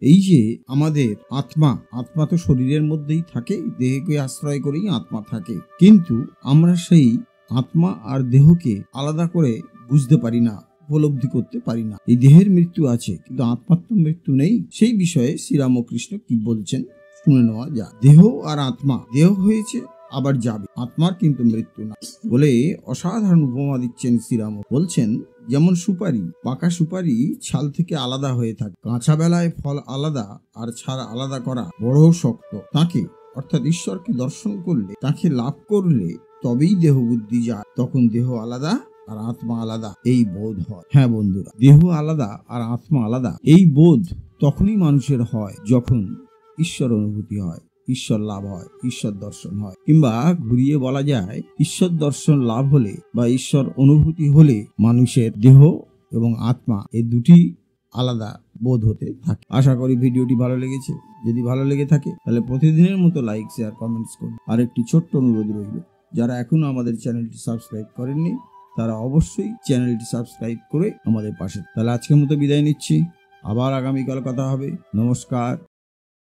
এই যে আমাদের আত্মা, আত্মা তো শরীরের মধ্যেই থাকে, দেহকে আশ্রয় করেই আত্মা থাকে, কিন্তু আমরা সেই আত্মা আর দেহকে আলাদা করে বুঝতে পারি না, উপলব্ধি করতে পারি না। এই দেহের মৃত্যু আছে, কিন্তু আত্মার তো মৃত্যু নেই। সেই বিষয়ে শ্রীরামকৃষ্ণ কি বলছেন শুনে নেওয়া যায়। দেহ আর আত্মা, দেহ হয়েছে আবার যাবে, আত্মার কিন্তু মৃত্যু না বলে অসাধারণ উপমা দিচ্ছেন শ্রীরাম। বলছেন, যেমন সুপারি, পাকা সুপারি ছাল থেকে আলাদা হয়ে থাকে, কাঁচা বেলায় ফল আলাদা আর ছাল আলাদা করা বড় শক্ত। তাকে অর্থাৎ ঈশ্বরকে দর্শন করলে, তাকে লাভ করলে তবেই দেহ বুদ্ধি যায়, তখন দেহ আলাদা আর আত্মা আলাদা এই বোধ হয়। হ্যাঁ বন্ধুরা, দেহ আলাদা আর আত্মা আলাদা এই বোধ তখনই মানুষের হয় যখন ঈশ্বর অনুভূতি হয়, ঈশ্বর লাভ হয়, ঈশ্বর দর্শন হয়। কিংবা ঘুরিয়ে বলা যায়, ঈশ্বর দর্শন লাভ হলে বা ঈশ্বর অনুভূতি হলে মানুষের দেহ এবং আত্মা এই দুটি আলাদা বোধ হতে থাকে। আশা করি ভিডিওটি ভালো লেগেছে। যদি ভালো লেগে থাকে তাহলে প্রতিদিনের মতো লাইক, শেয়ার, কমেন্টস করুন। আর একটি ছোট্ট অনুরোধ রইল, যারা এখনো আমাদের চ্যানেলটি সাবস্ক্রাইব করেননি তারা অবশ্যই চ্যানেলটি সাবস্ক্রাইব করে আমাদের পাশে। তাহলে আজকের মতো বিদায় নিচ্ছি, আবার আগামীকাল কথা হবে। নমস্কার।